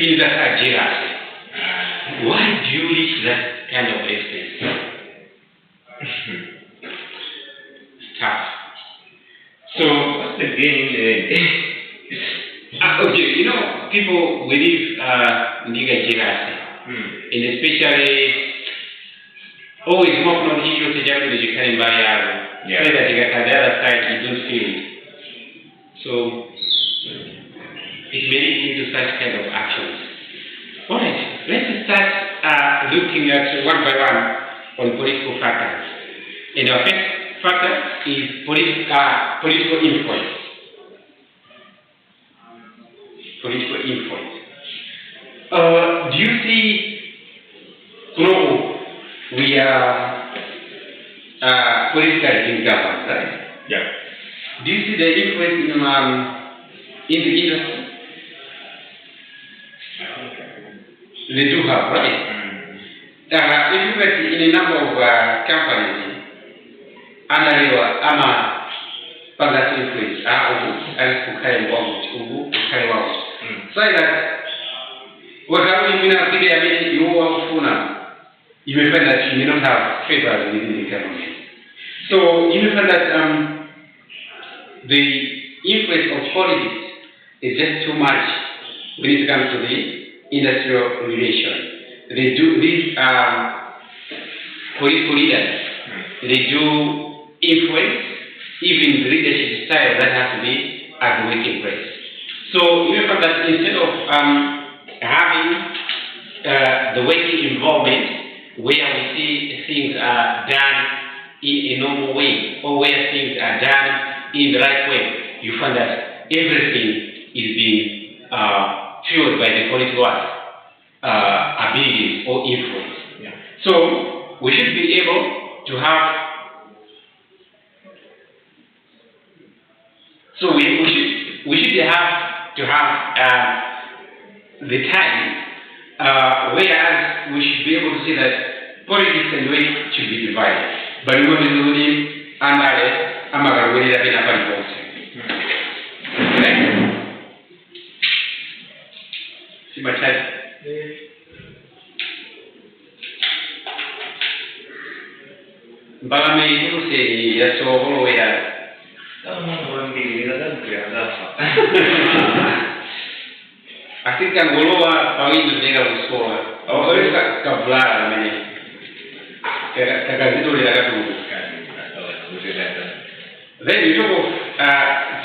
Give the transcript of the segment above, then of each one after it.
in that jealousy. Why do you reach that kind of extent? Tough. So, What's the gain? okay, people believe ndiga jealousy, and especially always more from the issue of the you can buy say that you got the other side you don't feel it. So it may lead into such kind of actions. Alright, let's start looking at one by one on political factors. And our first factor is political influence. Political influence. Do you see, we are politically being governed, right? Yeah. Do you see the influence in the industry? They do have, right? If you look at in a number of companies, under your Bangladesh influence, so that whatever you may find that you may not have favors within the government. So you may find that the influence of politics is just too much when it comes to the industrial relation. They do these political leaders. They do influence even the leadership style that has to be at the working place. So you may find that instead of having the working involvement where we see things are done in a normal way or where things are done in the right way, you find that everything is being fueled by the political abilities or influence. Yeah. So we should be able to have. So we should have to have the time, whereas we should be able to see that politics and work should be divided. But we will be doing under Amagawela in a See my time? Mbagame yuse yasoholo ya I think I'm Goloa Pawin Nega was for always Kavla many Kagazito. Then you talk of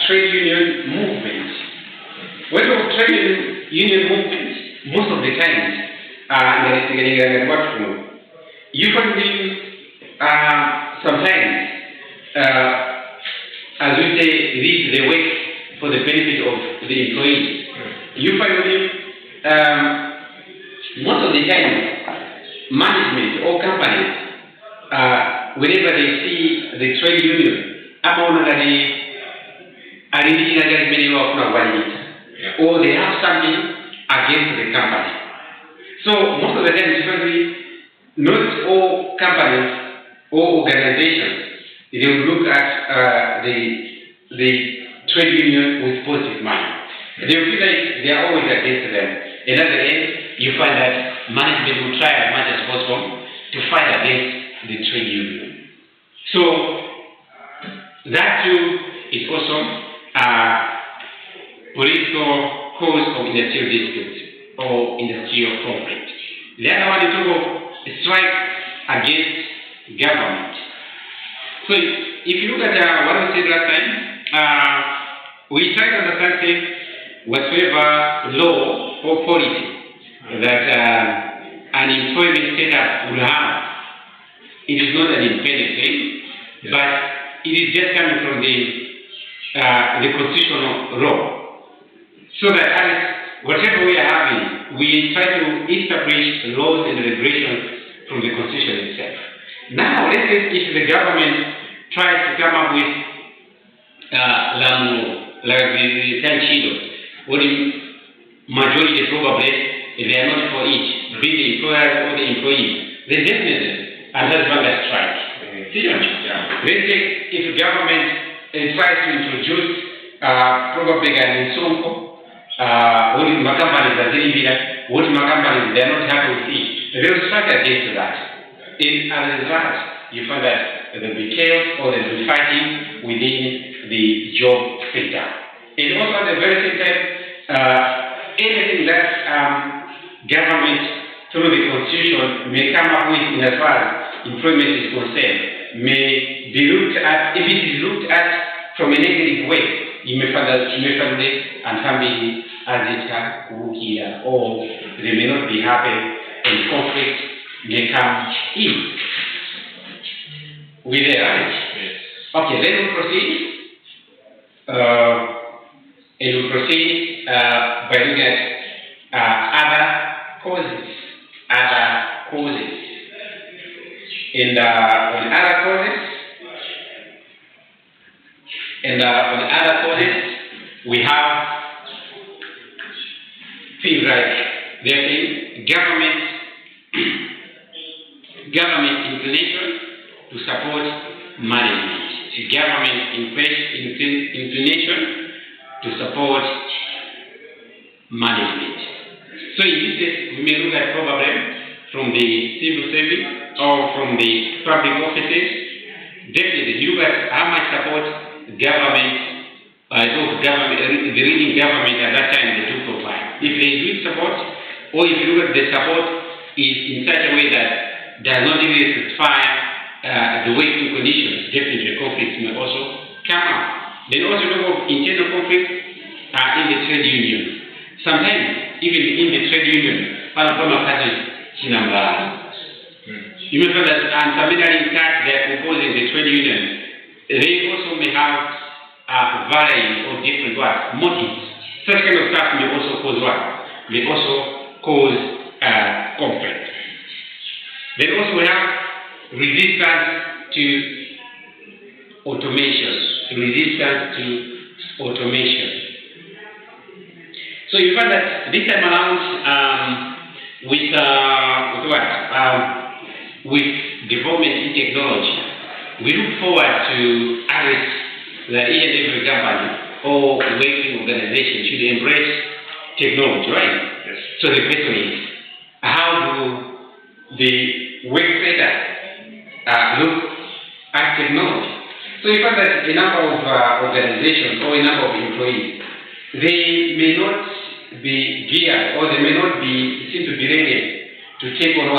trade union movement. When you talk of trade union movement, most of the time you find them sometimes as we say, they work for the benefit of the employees. You find them most of the time, management or companies, whenever they see the trade union, or they have something against the company. So most of the time, especially, not all companies or organizations, they will look at the trade union with positive mind. They will feel like they are always against them. And at the end, you find that management will try as much as possible to fight against the trade union. So that too is also a political cause of industrial dispute or industrial conflict. The other one is talk of strike against government. So if you look at what we said last time, we try to understand whatever law or policy that an employment setup will have. It is not an independent thing, but it is just coming from the constitutional law. So that as whatever we are having, we try to establish laws and regulations from the constitution itself. Now, let's say if the government tries to come up with like the Tanchido, what the majority probably they are not for it, be the employer or the employee, then definitely and that's when they strike. Let's say if the government tries to introduce probably an insonko what companies are doing here, what companies they are not happy with it. They will strike against that. And as a result, you find that there will be chaos or there will be fighting within the job sector. And also at the very same time, anything that government through the constitution may come up with in as far as employment is concerned may be looked at. If it is looked at from a negative way, you may find that and family as it can work here, or they may not be happy and conflict may come in. We there, right? Yes. Okay, then we proceed. And we proceed by looking at other causes. And on other causes, we have things like they're saying government inclination to support management. Government inclination to support management. So in this case, we may look at probably from the civil service or from the public offices. Definitely, you look at how much support the reading government at that time they do provide. If they do support, or if you look at the support is in such a way that does not really satisfy the working conditions, definitely conflicts may also come up. Then also look at internal conflicts in the trade union. Sometimes, even in the trade union, you may find that intermediary tax they are composing the trade union, they also may have varying or different motives. Such kind of stuff may also cause May also cause conflict. Then also we have resistance to automation. So you find that this time around with development in technology, we look forward to address that each and every company or working organization should embrace technology, right? Yes. So the question is, how do the work sector look at technology? So you find that a number of organizations or a number of employees, they may not be geared or they may not seem to be ready to take on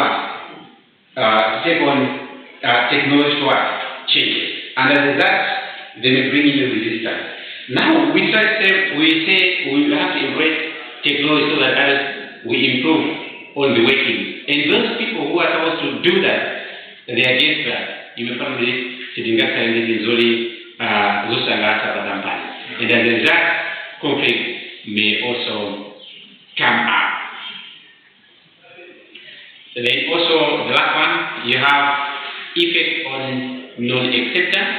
technological changes. And as a result, they may bring in a resistance. Now, we say we have to embrace technology so that we improve on the working. And those people who are supposed to do that, they are against that. You may find Sidingasa and Zoli Zusangasa Badampani. And as a result, conflict may also come up. And then also, the last one, you have effect on non-acceptance,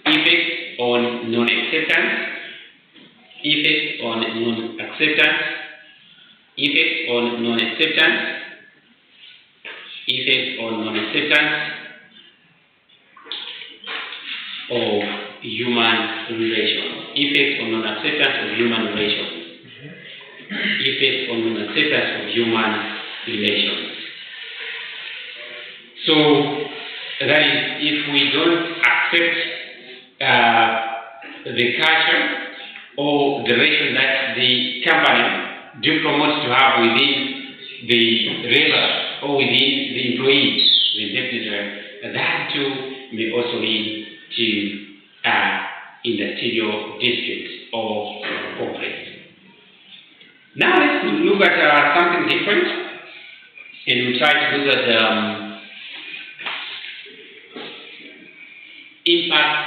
effect on non-acceptance, effect on non-acceptance, effect on non-acceptance, effect on non-acceptance of human relations, effect on non-acceptance of human relations, effect on non-acceptance of human relations. So that is, if we don't accept the culture or the relation that the company do promote to have within the labor or within the employees, then definitely that too may also lead to industrial disputes or conflicts. Now let's look at something different, and we try to look at impact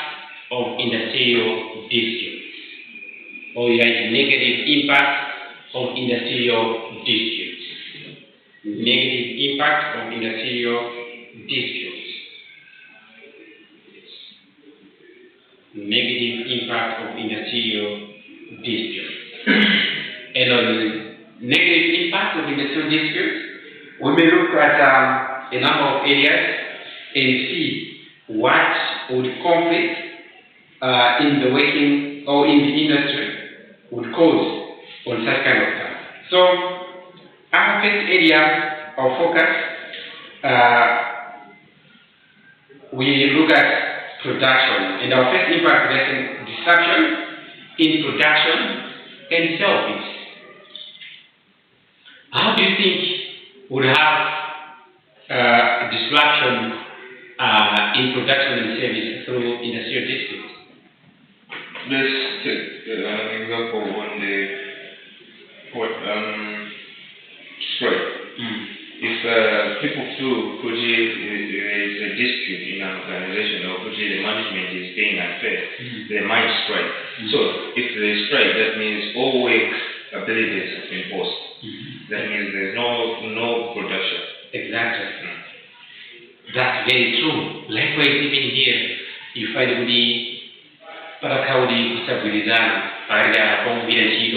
of industrial disputes, or negative impact of industrial disputes. Negative impact of industrial disputes. Negative impact of industrial disputes. And on the negative impact of industrial disputes, we may look at a number of areas and see what would conflict in the working or in the industry would cause on such kind of stuff. So our first area of focus, we look at production, and our first impact is disruption in production and service. How do you think would have disruption in production and service through industrial districts? Let's take an example on the strike. If people feel there is a dispute in an organization or the management is being unfair, they might strike. So if they strike, that means all work abilities have been paused. That means there's no production. Exactly. That's very true. Likewise, even here, you find the Parakaudi Kusabilizana, Parida, Home Village,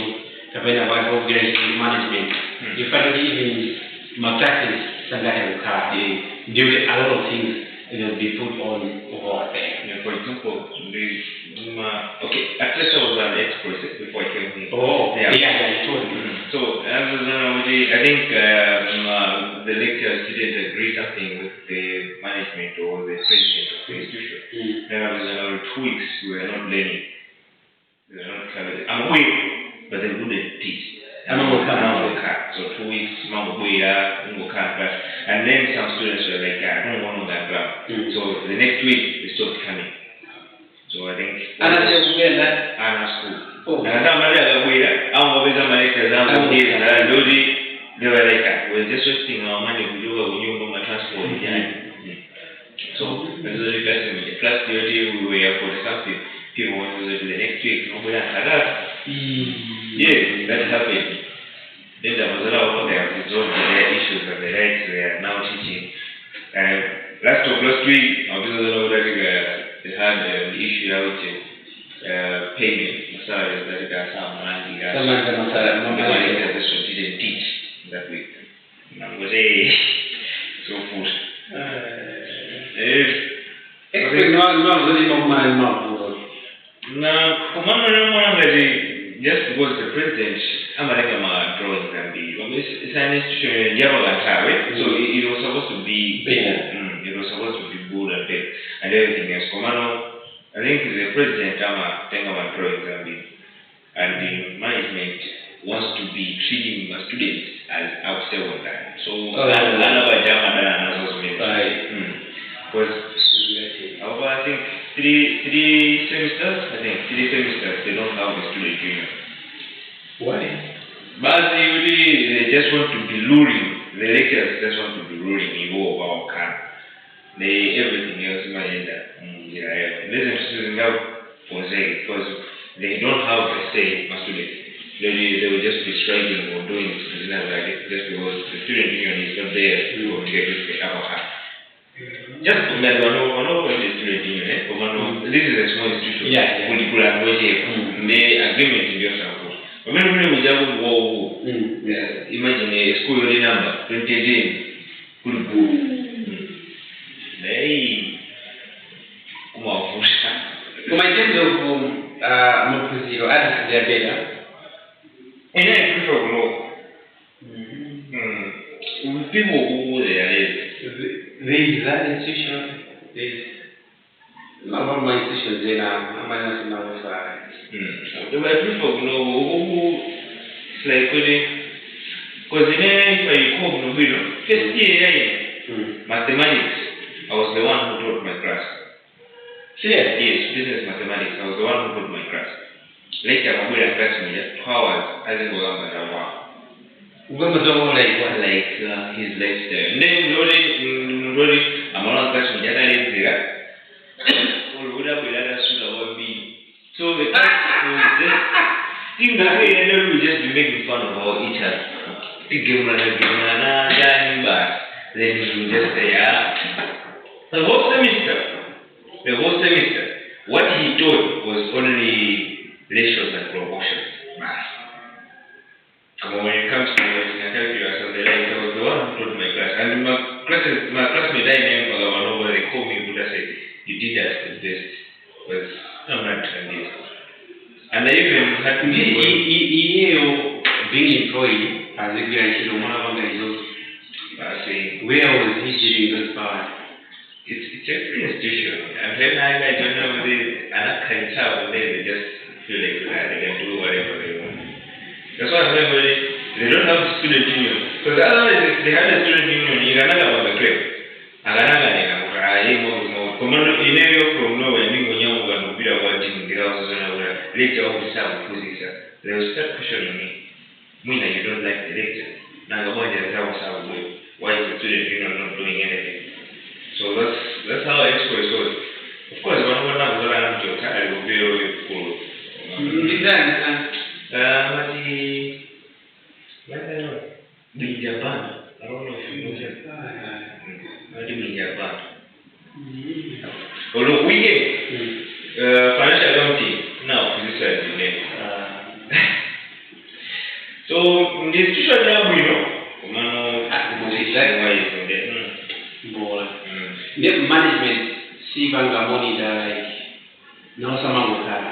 Kapena, Home Village Management. You find even Matasis, Sangata, a lot of things will be put on over there. Yeah, for example, at first I was an expert before I came here. Oh, yeah, you told me. So, I think the lecturers didn't agree something with the management or the president of the institution. Then I was around 2 weeks, we were not learning. We were not traveling. I'm away, but they wouldn't teach. So 2 weeks, and then some students were like, I don't want on that ground. So the next week, they stopped coming. So I think... And I said, where that? I'm at school. And I thought, I'm always on my lectures, I'm on this, and they were like, we're just wasting our money, we do when you know my transport. So that's really fascinating. Plus, the other we were for something, people want to do the next week, yeah, that happened. Then there was a lot of them resolved their issues and the rights they are now teaching. Last week, they had the issue out payment, salaries that got some money. The didn't teach that week. So food. Just because the president, drawing can be, it's an institution, so it was supposed to be bigger. It was supposed to be good and big and everything else. I think the president, drawing can be, and the management wants to be treating my students as outstanding with that. So, because I think three semesters, they don't have the student union. Why? But they just want to be luring. The lecturers just want to be luring you over our car. Everything else in my end. Listen for say, because they don't have a say my students. They will just be striking or doing business like it just because the student union is not there to get the upper hand. Just from that, one of the student union, this is a small institution. With language, the agreement in your sample. Imagine a school number, 20 in terms of Mopuziro, others they are better. And I prefer more. People who there is that institution, there's not my institutions there now, I'm not in our side. The way people know it's like, because if I come to first year, mathematics, I was the one who taught my class. Yes, business mathematics, I was the one who taught my class. Later, I'm going to class me 2 hours, I didn't go on by 1 hour. When was all like what? Like his lifestyle. And then, I'm not touching the other end there. Or would have been other student be. So the class was just, think that way, and then we just be making fun of each other. Then we just say, the whole semester, what he taught was only ratios and proportions, math. And when it comes to calculus and the like, I was the one who taught my class. And my classmate, I named Pagavano, they called me Buddha, said, you did us the best. But I'm not trying this. And I even had to being employed as a graduate or one of them is I say, where was he getting those powers? it's a free institution. And then I don't know another kind of they just feel like they can do whatever they want. That's why I remember they don't have student union. Because otherwise, if they had a student union, you can have a crib. Commando in area from nowhere, you know, when you be watching the houses and our lecture officer, they will start questioning me. Mina, you don't like the lecture. Now, the one that was our way. Why is the student union not doing anything? So that's how experts was. Of course, one now was around to I will be very cool. In Japan, I don't know if you know Japan. I do in Japan. Although we get financial accounting now, this is the name. So, in the institution now, we know, the management, see Bangamoni, like, no, someone will have.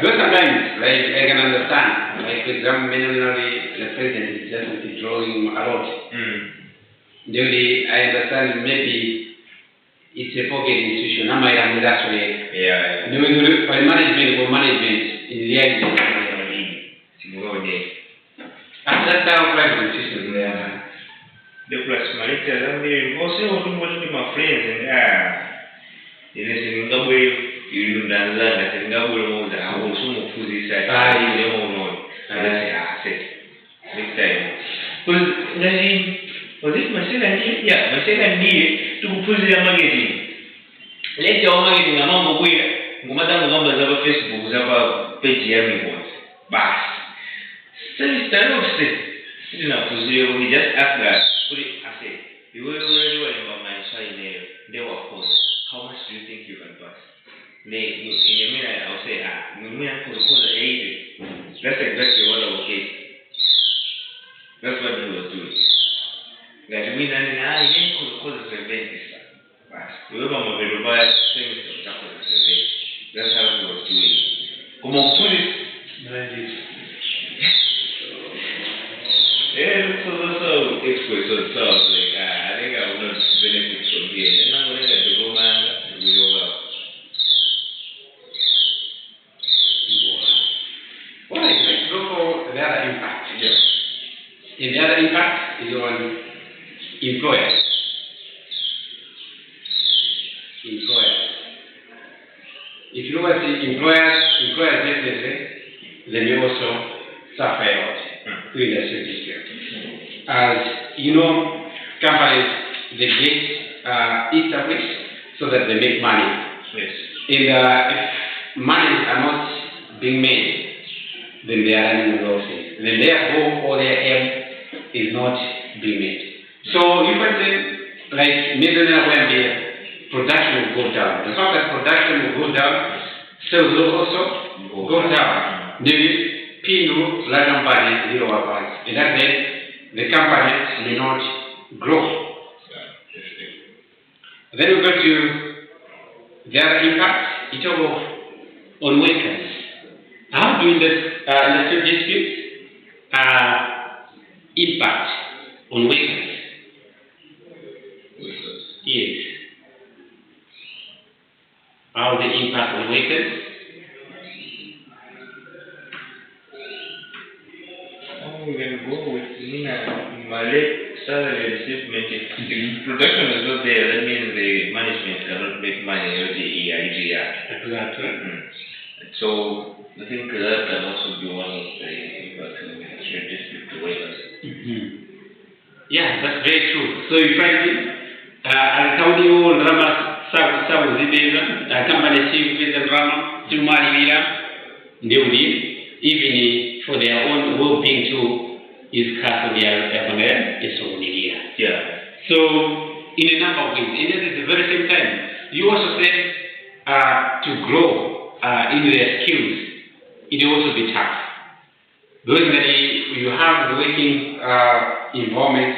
But sometimes, like, I can understand, like, for example, the president is just drawing a lot. Maybe I understand, maybe it's a pocket institution. I might have that way. Yeah. For management in reality. That's how private institutions they are. The plus Marita, I'm also watching my friends and in a single way, you done that, and I will know that I will soon put this side. I don't know. And I said, next time. Because was it my second year? Yeah, my second year to put the magazine. Let's go magazine, I'm on the way. Madame Gomba over Facebook, over page once. Bass. So it's time of sitting up to zero. We just asked that. Put it, I said, you were already worried about my sign there. They were called. How much do you think you can pass? In a minute, I'll say, you call the 80. That's exactly what I was saying. That's what he was doing. That means I didn't call the 70. You have a very bad thing to tackle the 70. That's how he was doing. Come on, put it. Yeah, so that's how experts on stuff. Like, I think I will not benefit from here. Then I'm going to get the woman and we go out. Alright, let's go for the other impact. Yes. And the other impact is on employers. If you look at the employers definitely, then you also suffer a lot during the service period. As you know, companies they get established so that they make money. Yes. And if money are not being made, then they are running the losses. Then their goal or their aim is not being made. So you find them like Netherlands where the production will go down. The fact that production will go down, sales will also go down. The Pino, la company, zero price. And that means the company may not grow. Then we go to the other impact, it's on workers. How do industrial disputes impact on workers? Yes. How they impact on workers? We can go with Malay salary receivement. If production is not there, that means the management cannot make money or the EIGR. Exactly. So I think that can also be one of the impacts of industrial dispute to workers. Yeah, that's very true. So you find it, Al-Kaudi will Rama Sabu Zibeza, a company chief with the Rama, Tumari Villa, even for their own well-being to use car for their family, is so Yeah. So, in a number of ways, and at the very same time, you also said to grow in their skills, it will also be tough. Because you have the working environment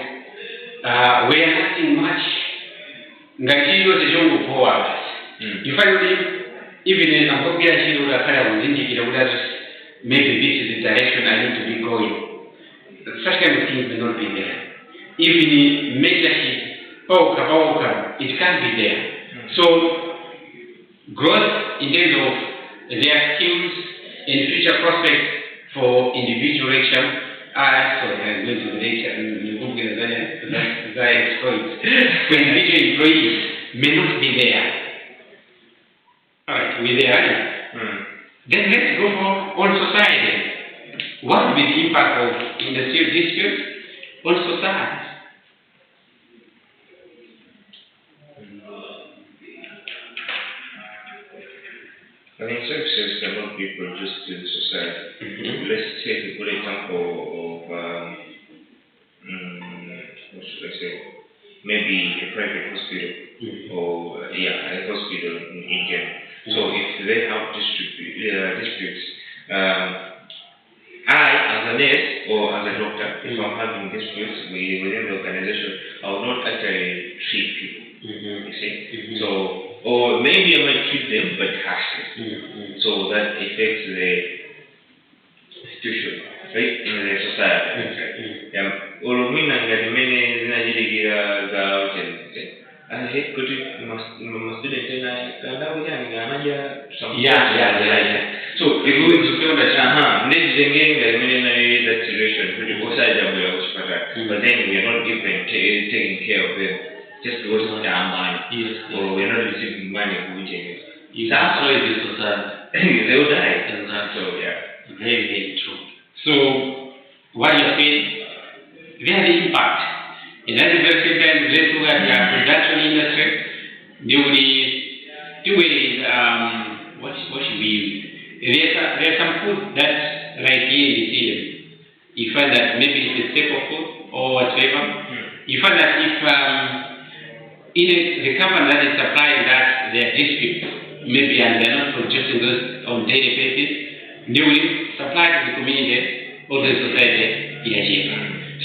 where nothing much, you find even in a copy of the kind of maybe this is the direction I need to be going. Such kind of things may not be there. Even the mentorship, it can't be there. So, growth in terms of their skills and future prospects for individual lecture. Sorry, I'm going to the lecture. For individual employees may not be there. Alright, we're there. Then let's go for on society. What will be the impact of industrial disputes on society? I think services cannot be produced in society. Let's take a good example of, what should I say, maybe a private hospital or, a hospital in India. So if they have disputes, I, as a nurse or as a doctor, if I'm having disputes within the organization, I will not actually treat people. You see? So, or maybe I might treat them, but harshly. So that affects the institution, right? In the society. Or we I hate putting my student in so if you feel that that situation, but then we are not even taking care of them just because of their money, or we are not receiving money from each That's why it is society. they will die. Exactly. So yeah. Very, very true. So, what you're saying, there is impact. In that very simple, let's look at the production industry. What should we use? There's some food that's right here in the city. You find that maybe it's a staple food or whatever. You find that if in the company that is supplying that, they are district, maybe, and they're not producing those on daily basis, they will supply to the community or the society in a year.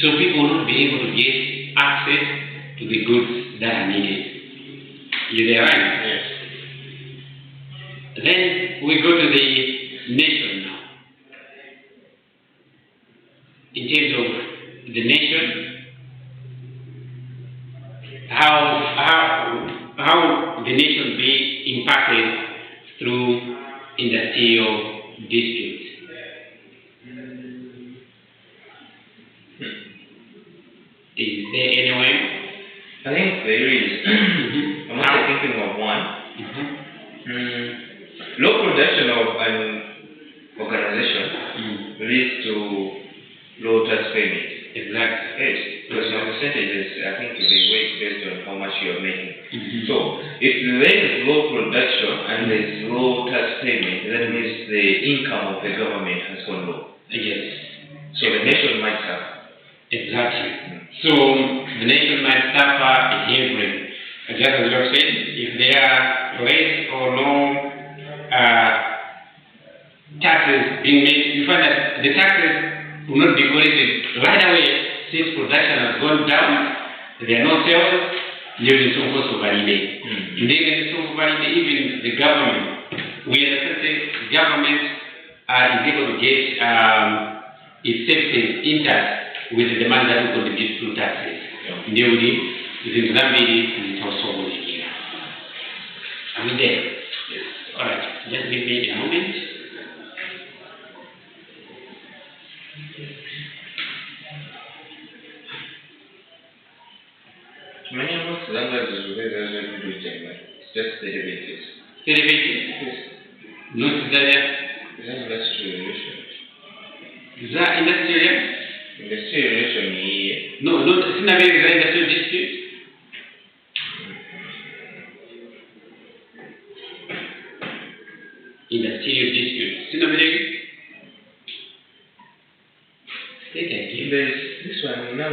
So people will not be able to get access to the goods that are needed. You there, right? Yes. Then we go to the nation now. In terms of the nation, how the nation be impacted through industrial disputes. Is there any way? I think there is. I'm also thinking of one. Low production of an organization leads to low tax payment. Exactly. Yes, because your percentages, I think they weight based on how much you are making. So, if there is low production and there is low tax payment, that means the income of the government has gone low. Yes. So the nation might suffer. Exactly. So the nation might suffer heavily. Just as you are saying, if there are less or no taxes being made, you find that the taxes will not be collected right away since production has gone down. There are no sales. There is some cost of validate. Even the government, we understand the government is able to get its services in tax with the demand that we contribute through taxes. Newly, the Zambia is also here. Are we there? Yes. Alright, just give me a moment. Many of us languages it's just derivatives. Derivatives? Yes. Not the Industrial relation. is that industrial? Industrial relation, No, it's not very industrial dispute. Industrial dispute. this one now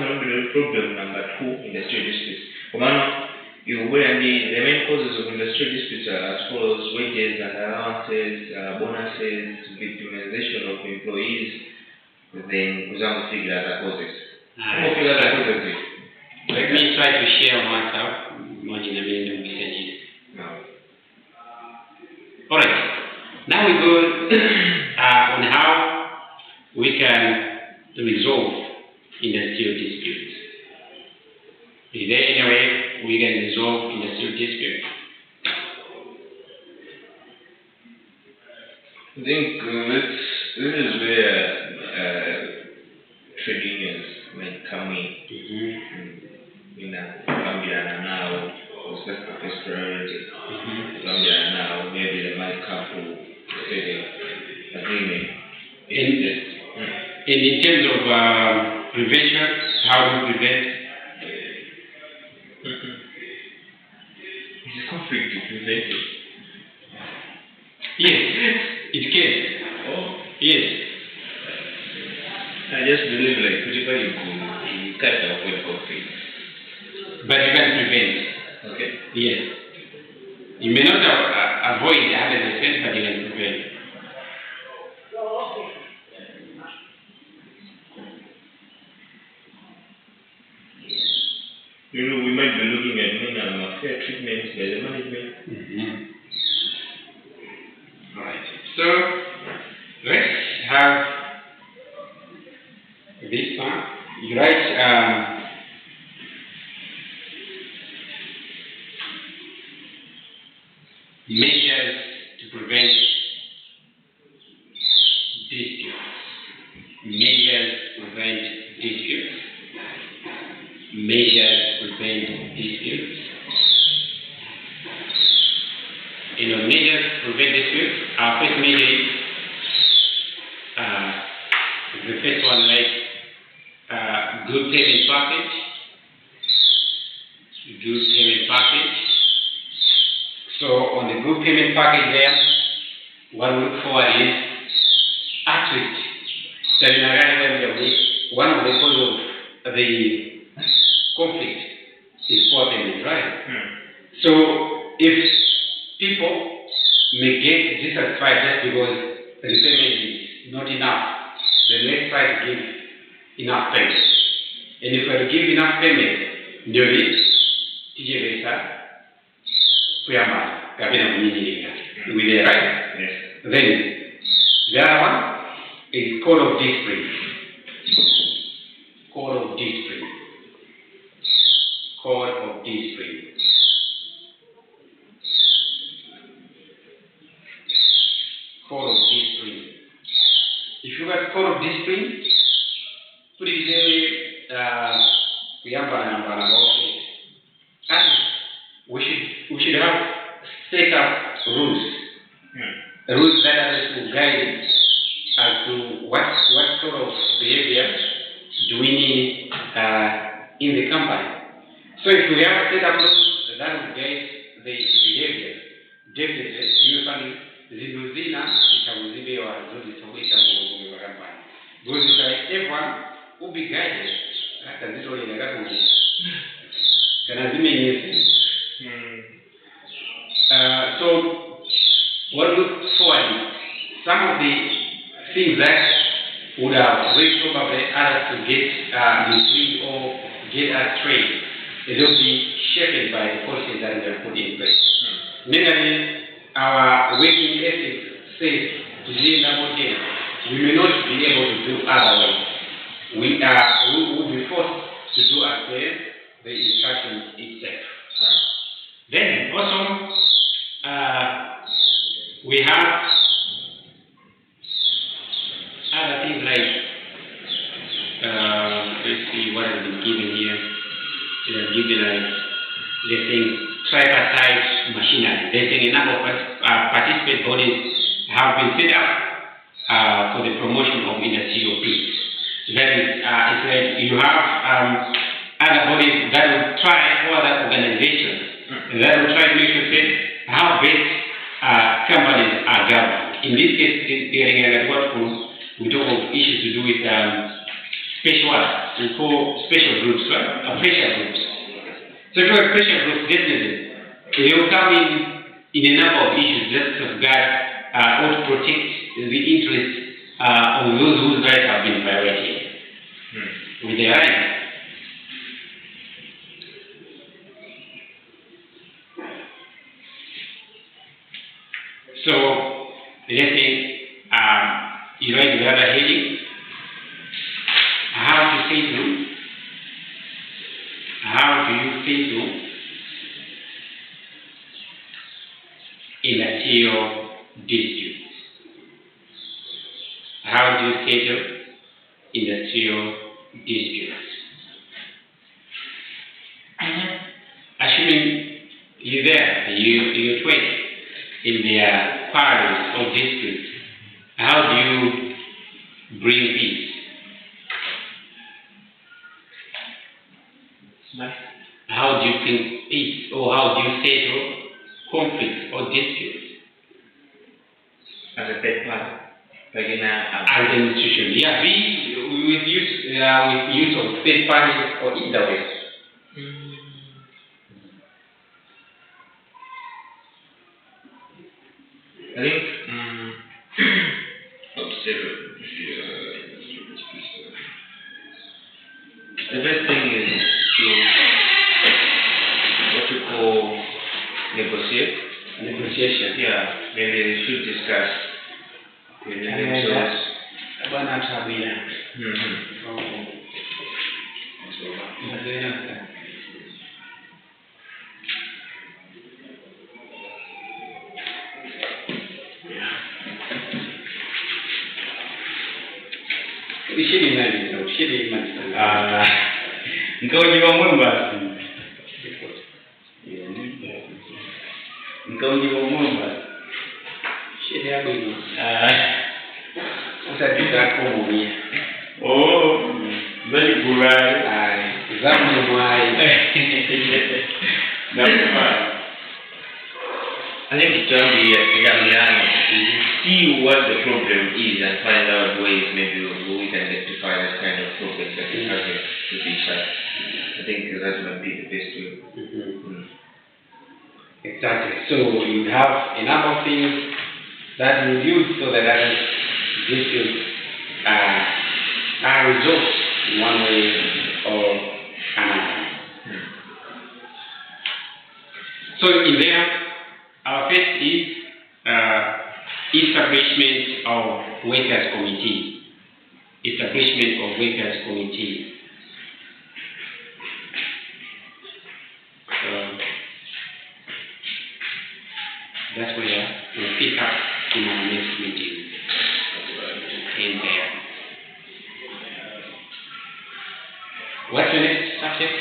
problem number 2, industrial disputes. The main causes of industrial disputes are as follows: wages and allowances, bonuses, victimization of employees. Then we have to figure out the causes. Let me try to share on WhatsApp. Alright, now we go on how Is there any way we can resolve industrial dispute? I think this is where trade unions might come in. In Gambia now, it's just the first priority. Gambia now, maybe they might come to a agreement. In terms of prevention, how do we prevent? Is the conflict to prevent it? Yes, it can. Oh. Yes. I just believe like whatever you can't avoid conflict. But you can prevent. Okay. Yes. You may not avoid 100%, but you can prevent. You know, we might be looking at fair treatment by the management. Right. So let's have this one. You write measures to prevent disputes. Measures to prevent disputes. Measures to prevent disputes. Measures to prevent disputes. Our first measure is the first one, like good payment package. Good payment package. So on the good payment package there, what we look forward is at least one of the cause of the conflict is poor payment, right? So if people may get dissatisfied just because the payment is not enough, then let's try to give enough payment. And if we give enough payment, we there, right? Yes. Then the other one is code of discipline. Code of discipline. Code of discipline. Code of discipline. If you got code of discipline, put it there, we should have set up rules. Rules that are to guide as to what sort of behavior do we need in the company. So if we have set up rules that will guide the behavior, definitely you can ziluzina itakuzibiwa zilizoweka kwa kampani. Because everyone will be guided. Hata zito ile ngapi kana zimenyesi. So what we look forward, some of the things that would have very probably others to get mislead or get astray, it will be shaped by the policies that we have put in place. Mainly, our working ethics says to be we may not be able to do otherwise. We will be forced to do as per the instructions itself. Then also, we have other things like, let's see what has been given here. They have given us, let's say, tripartite machinery. There's a number of participant bodies have been set up for the promotion of industrial peace. That is, it's like you have other bodies that will try, or other organizations that will try to make sure how best companies are governed. In this case, we talk of issues to do with we call special groups, right? Pressure groups. So if you have pressure groups, definitely, they will come in a number of issues just to guard or to protect the interests of those whose rights have been violated with their rights. So, let's say, you write the other heading, how to say no, how do you settle industrial disputes? How do you settle industrial disputes? Assuming you there, you trade in their quarrels or disputes, how do you bring peace? How do you bring peace, or how do you settle conflicts or disputes? As a third party, like in As an institution, yeah, with use of third parties or either way. I think the best thing is to what you call negotiate. Negotiation. Yeah, maybe they should discuss within themselves. Nkaoji wa mwemba. Nkaoji wa mwemba. Shida yako hiyo. Usajida komo. Oh, very good. Zamu mwai. I think it can be see what the problem is and find out ways maybe we can rectify that kind of problem that is happening with each other. I think that might be the best way. Exactly. So you have a number of things that you use so that disputes are resolved in one way or another. So in there, our first is establishment of workers' committee. Establishment of workers' committee. That's where we'll pick up in our next meeting. In there. What's the next subject?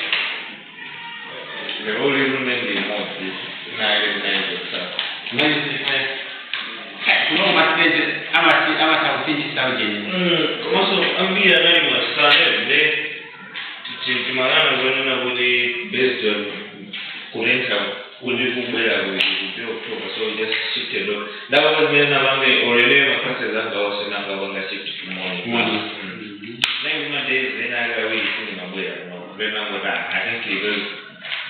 The only remaining of this 9 No message. I'm sauti saujeni. Also, ambia nani masana nde tuchimana zona buli based on kurenta kujikumbela buli October, so just shift it up. That was when I already my classes are also now going to shift to morning. Then my days then I go away to my way. Remember that I think those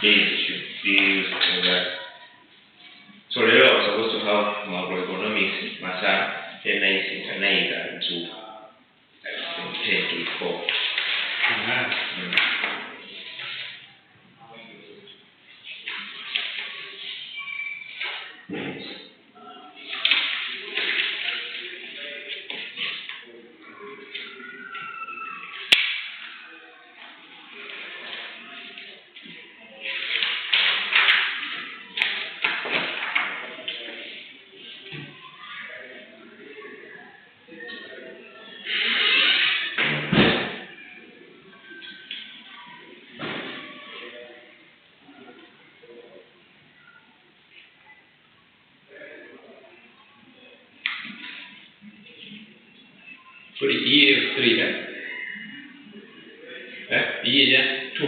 days should be used for that. So later I was supposed to have macroeconomics, Masa, then I internet to 10 to 4. For the year 3, year 2.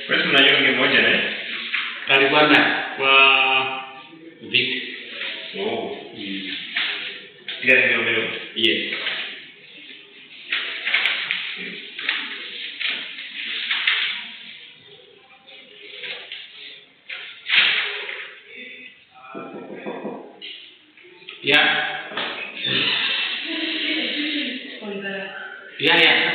Wewe unayonge moja ne? Alikuwa na kwa Vic. Oh. Gari ndio leo. Yes. Yeah. Yeah.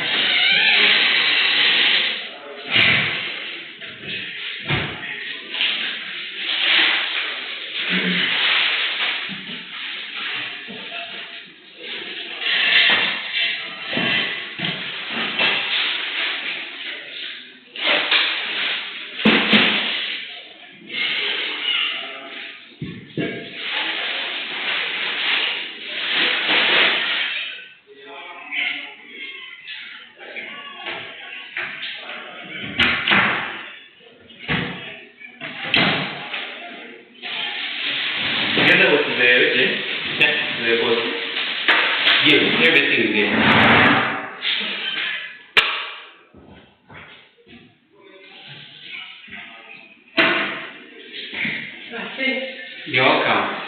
Together with the boss. Yes, everything there. You're welcome.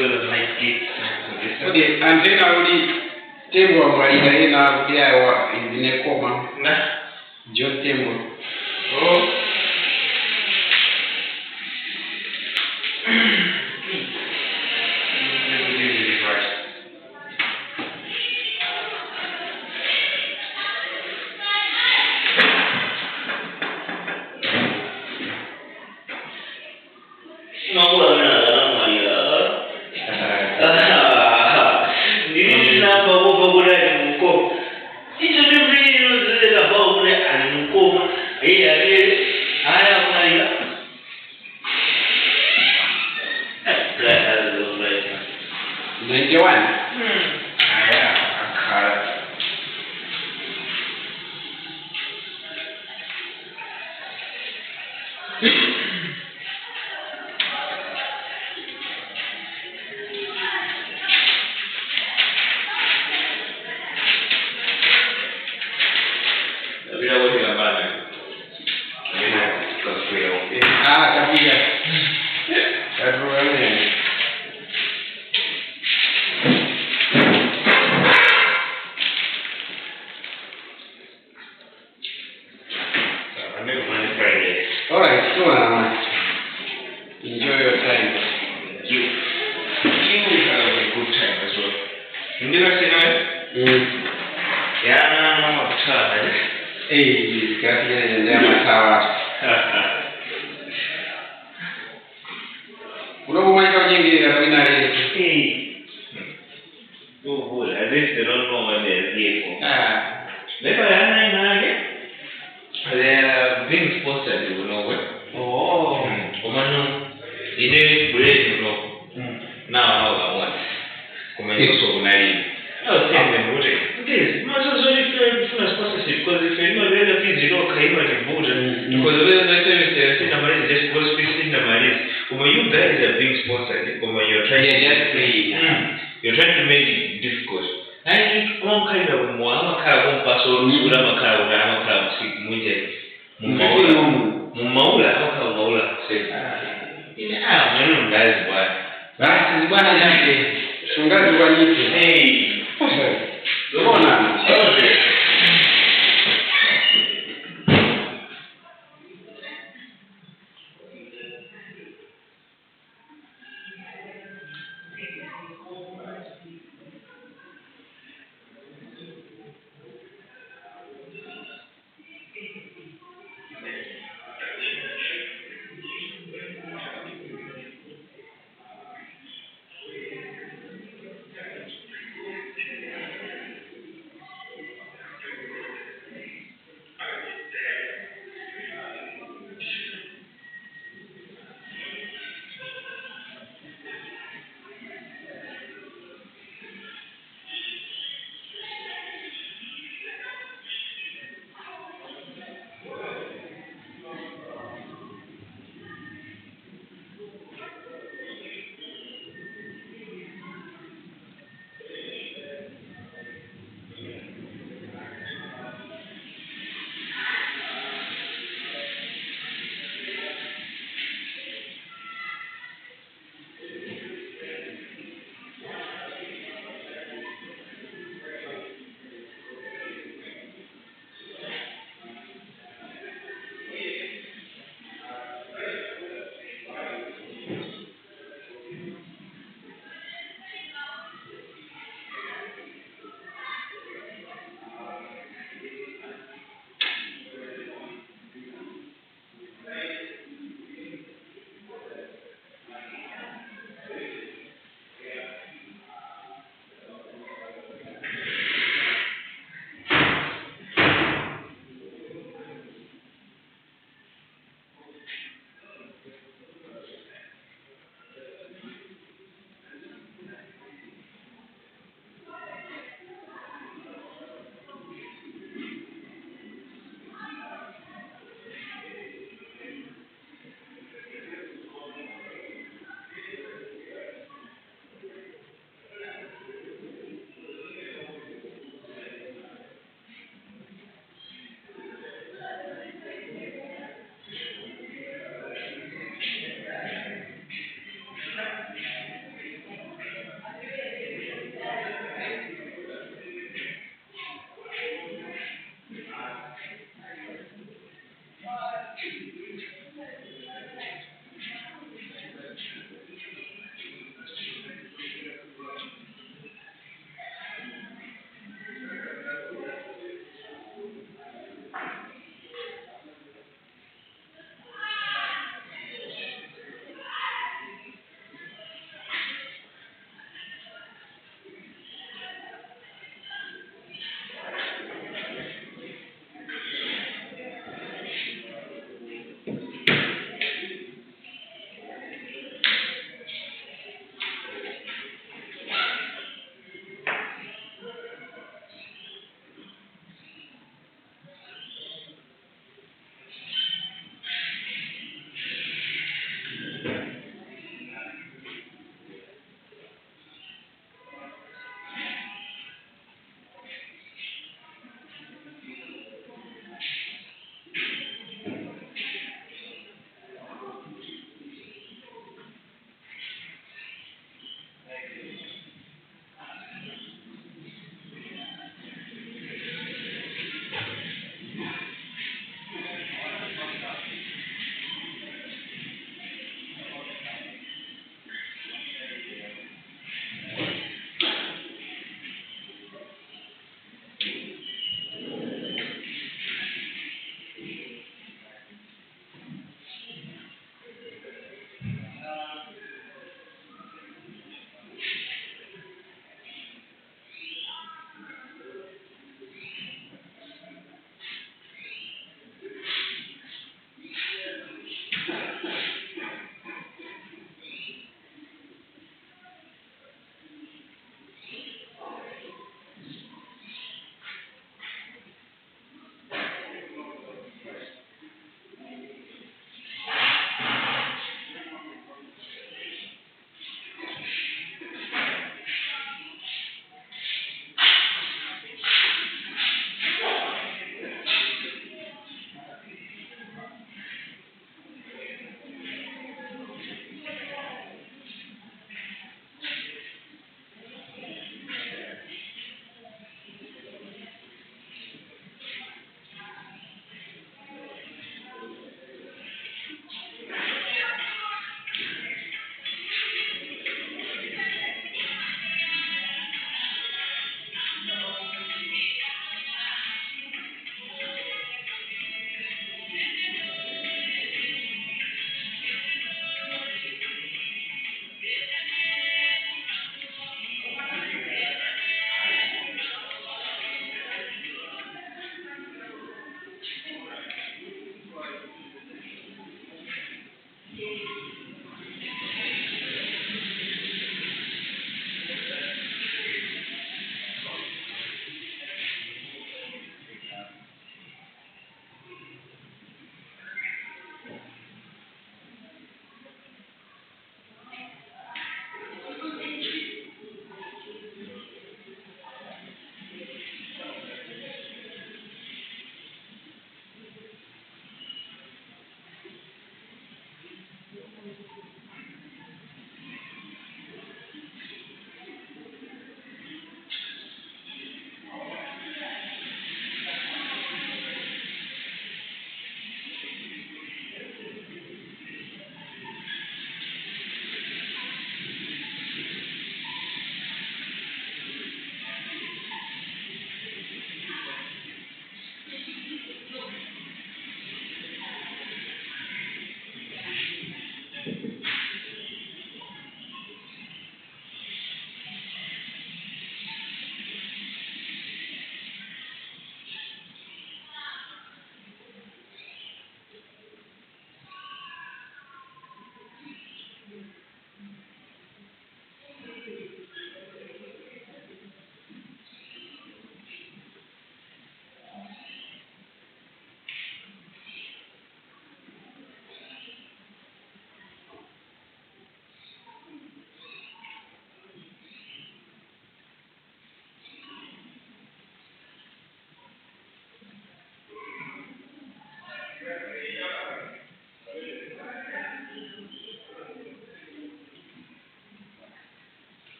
sort of like it. Okay, and then I will table where you are there in the coma. John Temple. Oh. Alright, so enjoy your time. You will have a good time as well. You never say no? Yeah, I'm tired. Hey, got here and then my tower. Unapo maika ujingi ya winari. Hey. Oh, as if they don't know what they're here for. They are being sponsored, you know what? Oh. In a break, you know. Now I want. Come on, so naive. Oh, tell them what it is. Much as well if you're sponsorship, because if you're not really fees, you don't claim it in Buddha. Because the way that they're saying the money is just supposed to be seen the money. When you guys are being sponsored, when you're trying you're trying to make it difficult. I think one kind of Muamaka, one person, Uramaka, Ramaka, speak Munja, Mumaula, Maula, say, yeah, that's why. Basi bwana yake shangazi wa nyiti. Hey. Unaona? Okay.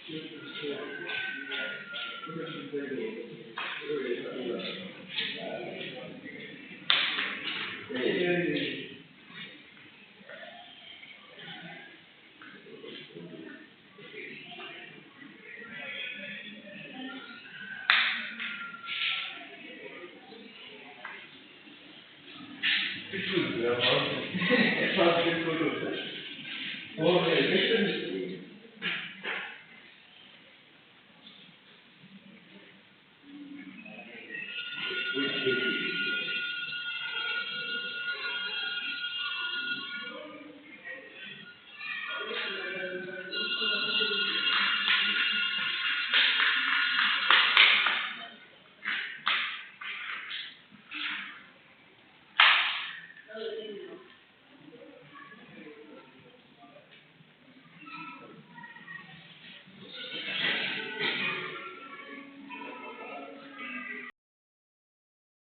Itu